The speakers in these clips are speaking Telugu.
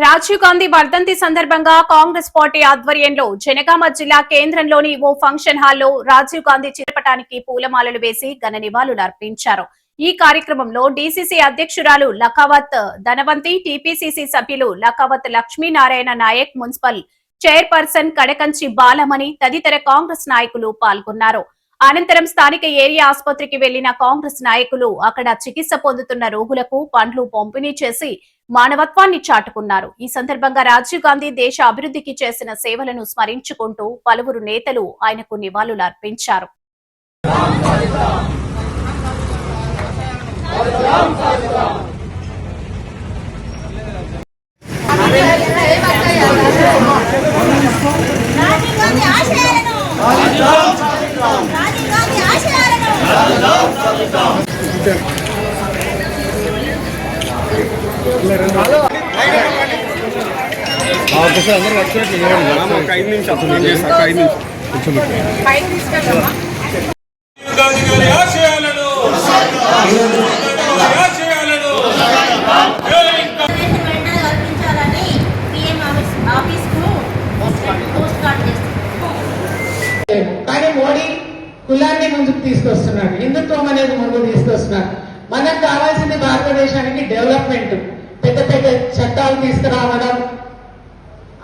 రాజీవ్ గాంధీ వర్ధంతి సందర్భంగా కాంగ్రెస్ పార్టీ ఆధ్వర్యంలో జనగామ జిల్లా కేంద్రంలోని ఓ ఫంక్షన్ హాల్లో రాజీవ్ గాంధీ చిత్రపటానికి పూలమాలలు వేసి ఘన నివాళులు అర్పించారు. ఈ కార్యక్రమంలో డీసీసీ అధ్యక్షురాలు లఖావత్ ధనవంతి, టీపీసీసీ సభ్యులు లఖావత్ లక్ష్మీనారాయణ నాయక్, మున్సిపల్ చైర్పర్సన్ కడకంచి బాలమణి తదితర కాంగ్రెస్ నాయకులు పాల్గొన్నారు. అనంతరం స్థానిక ఏరియా ఆసుపత్రికి వెళ్లిన కాంగ్రెస్ నాయకులు అక్కడ చికిత్స పొందుతున్న రోగులకు పండ్లు పంపిణీ చేసి మానవత్వాన్ని చాటుకున్నారు. ఈ సందర్భంగా రాజీవ్ గాంధీ దేశ అభివృద్ధికి చేసిన సేవలను స్మరించుకుంటూ పలువురు నేతలు ఆయనకు నివాళులు అర్పించారు. కానీ మోడీ కులాన్ని ముందుకు తీసుకొస్తున్నాడు, హిందుత్వం అనేది ముందుకు తీసుకొస్తున్నాడు. మనకు కావాల్సింది భారతదేశానికి డెవలప్మెంట్, పెద్ద పెద్ద చట్టాలు తీసుకురావడం,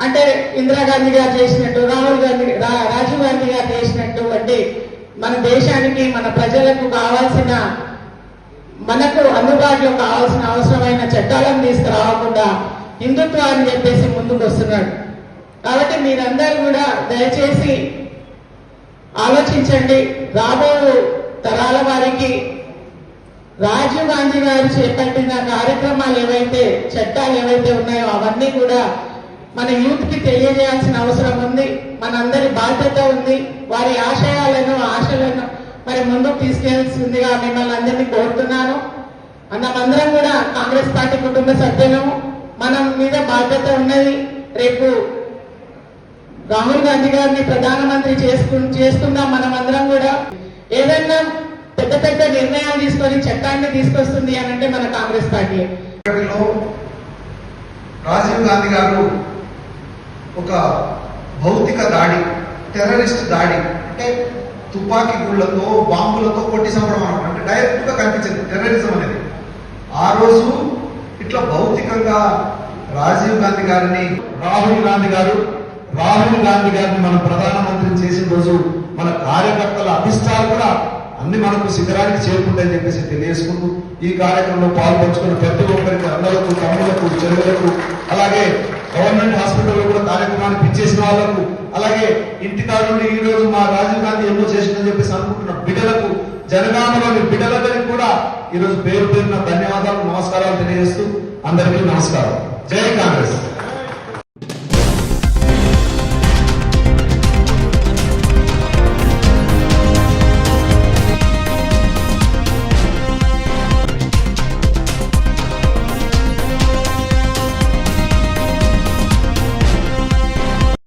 అంటే ఇందిరాగాంధీ గారు చేసినట్టు, రాజీవ్ గాంధీ గారు చేసినట్టు, అంటే మన దేశానికి మన ప్రజలకు కావాల్సిన, మనకు అందుబాటులో కావాల్సిన అవసరమైన చట్టాలను తీసుకురావకుండా హిందుత్వాన్ని చెప్పేసి ముందుకు వస్తున్నాడు. కాబట్టి మీరందరూ కూడా దయచేసి ఆలోచించండి. రాబో తరాల వారికి రాజీవ్ గాంధీ గారు చేపట్టిన కార్యక్రమాలు ఏవైతే, చట్టాలు ఏవైతే ఉన్నాయో అవన్నీ కూడా మన యూత్ కి తెలియజేయాల్సిన అవసరం ఉంది. మనందరి బాధ్యత ఉంది. వారి ఆశలను మరి ముందుకు తీసుకెళ్లాల్సిందిగా మిమ్మల్ని అందరినీ కోరుతున్నాను. మనమందరం కూడా కాంగ్రెస్ పార్టీ కుటుంబ సభ్యులము, మనం మీద బాధ్యత ఉన్నది. రేపు రాహుల్ గాంధీ గారిని ప్రధానమంత్రి చేసుకుందాం. మనమందరం కూడా ఏదైనా పెద్ద పెద్ద నిర్ణయాలు తీసుకొని చట్టాన్ని తీసుకొస్తుంది అని అంటే మన కాంగ్రెస్ పార్టీ. రాజీవ్ గాంధీ గారు ఒక భౌతిక దాడి, టెర్రరిస్ట్ దాడి, అంటే తుపాకీ గుళ్లతో బాంబులతో కొట్టి చంపడం అనమాట. అంటే డైరెక్ట్ గా కనిపించింది టెర్రరిజం అనేది. ఆ రోజు ఇట్లా భౌతికంగా రాజీవ్ గాంధీ గారిని రాహుల్ గాంధీ గారిని మనం ప్రధానమంత్రిని చేసిన రోజు మన కార్యకర్తల అభిష్టాలు కూడా అన్ని మనకు శిఖరానికి చేరుకుంటాయని చెప్పేసి తెలియజేసుకుంటూ ఈ కార్యక్రమంలో పాల్పంచుకున్న ప్రతి ఒక్కరికి, అందరకు, తమ్ములకు, చెరువులకు, అలాగే గవర్నమెంట్ హాస్పిటల్లో కూడా కార్యక్రమాన్ని పిచ్చేసిన వాళ్ళకు, అలాగే ఇంటికాడ నుండి ఈ రోజు మా రాజీవ్ గాంధీ ఎన్నో చేసిందని చెప్పేసి అనుకుంటున్న బిడ్డలకు, జనగామలోని బిడ్డలందరికీ కూడా ఈ రోజు పేరు పేరున ధన్యవాదాలు, నమస్కారాలు తెలియజేస్తూ అందరికీ నమస్కారం. జై కాంగ్రెస్.